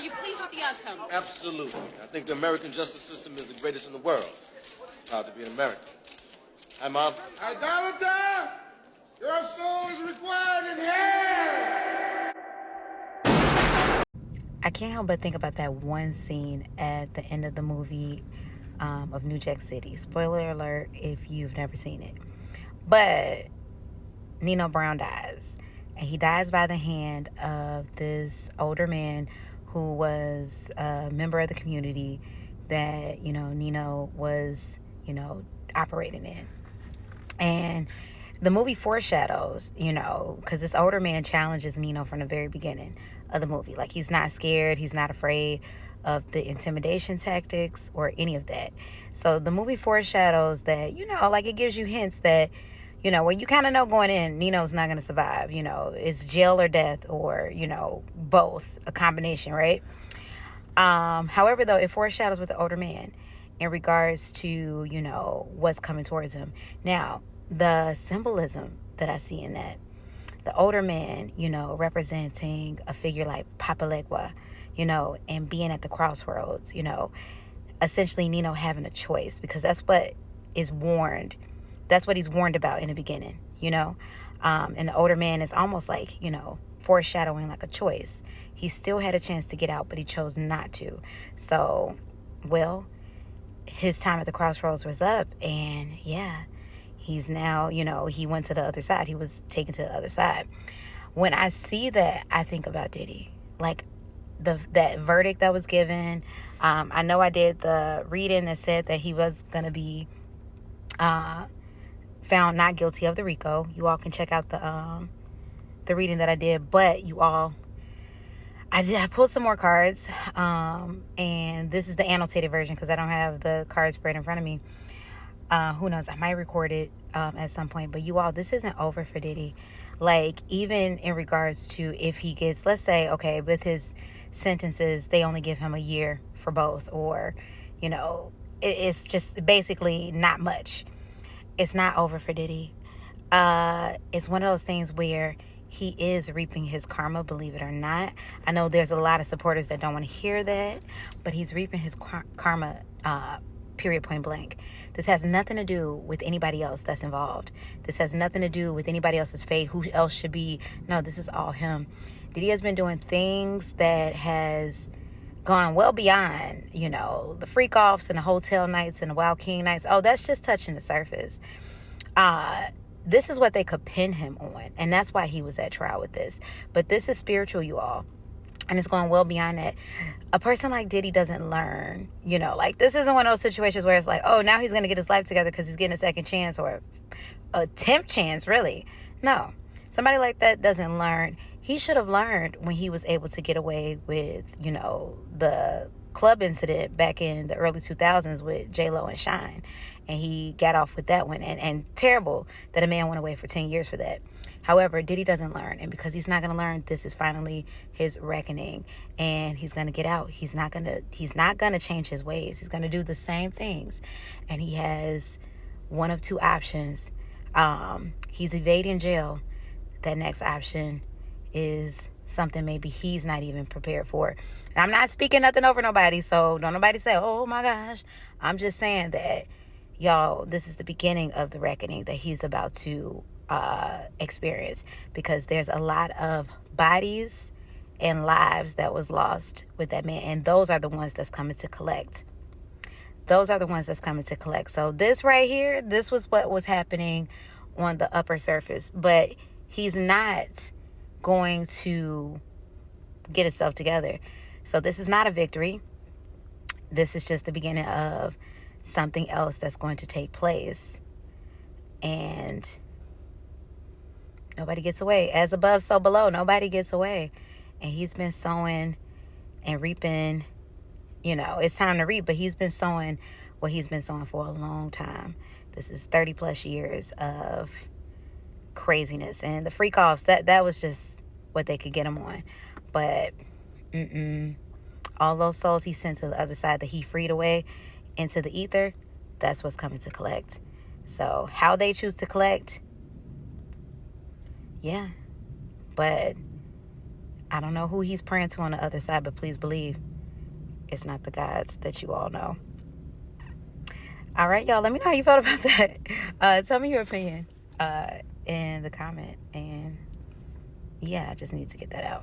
you pleased with the outcome? Absolutely. I think the American justice system is the greatest in the world. Proud to be an American. Hi, Mom. Idolater! Your soul is required in hell! I can't help but think about that one scene at the end of the movie of New Jack City. Spoiler alert if you've never seen it. But Nino Brown dies. And he dies by the hand of this older man who was a member of the community that, Nino was, operating in. And the movie foreshadows, because this older man challenges Nino from the very beginning of the movie. Like, he's not scared. He's not afraid of the intimidation tactics or any of that. So the movie foreshadows that, like, it gives you hints that, well, you kind of know going in, Nino's not going to survive. It's jail or death or, both, a combination, right? However, though, it foreshadows with the older man in regards to, what's coming towards him. Now, the symbolism that I see in that, the older man, representing a figure like Papa Legua, and being at the crossroads, essentially Nino having a choice, because that's what is warned. That's what he's warned about in the beginning, and the older man is almost like, foreshadowing like a choice. He still had a chance to get out, but he chose not to. So, well, his time at the crossroads was up, and yeah, he's now, he went to the other side. He was taken to the other side. When I see that, I think about Diddy. Like, that verdict that was given. I know I did the reading that said that he was going to be found not guilty of the RICO. You all can check out the reading that I did. But you all, I pulled some more cards. And this is the annotated version because I don't have the card spread in front of me. Who knows? I might record it at some point. But you all, this isn't over for Diddy. Like, even in regards to if he gets, let's say, okay, with his sentences, they only give him a year for both. Or, it's just basically not much. It's not over for Diddy. It's one of those things where he is reaping his karma, believe it or not. I know there's a lot of supporters that don't want to hear that, but he's reaping his karma, period, point blank. This has nothing to do with anybody else that's involved. This has nothing to do with anybody else's fate, who else should be. No, this is all him. Diddy has been doing things that has gone well beyond, the freak offs and the hotel nights and the Wild King nights. Oh, that's just touching the surface. This is what they could pin him on. And that's why he was at trial with this. But this is spiritual, you all. And it's going well beyond that. A person like Diddy doesn't learn, like, this isn't one of those situations where it's like, oh, now he's going to get his life together because he's getting a second chance or a 10th chance, really. No. Somebody like that doesn't learn. He should have learned when he was able to get away with, the club incident back in the early 2000s with J-Lo and Shine. And he got off with that one. And terrible that a man went away for 10 years for that. However, Diddy doesn't learn. And because he's not going to learn, this is finally his reckoning. And he's going to get out. He's not going to change his ways. He's going to do the same things. And he has one of two options. He's evading jail. That next option is something maybe he's not even prepared for. And I'm not speaking nothing over nobody, so don't nobody say, oh my gosh. I'm just saying that, y'all, this is the beginning of the reckoning that he's about to experience, because there's a lot of bodies and lives that was lost with that man, and those are the ones that's coming to collect. Those are the ones that's coming to collect. So this right here, this was what was happening on the upper surface, but he's not going to get himself together. So this is not a victory. This is just the beginning of something else that's going to take place. And nobody gets away. As above, so below. Nobody gets away. And he's been sowing and reaping. It's time to reap, but he's been sowing what he's been sowing for a long time. This is 30 plus years of craziness. And the freak offs, that was just what they could get him on. But all those souls he sent to the other side that he freed away into the ether, that's what's coming to collect. So how they choose to collect, yeah. But I don't know who he's praying to on the other side, but please believe it's not the gods that you all know. All right, y'all. Let me know how you felt about that. Tell me your opinion in the comment. And yeah, I just need to get that out.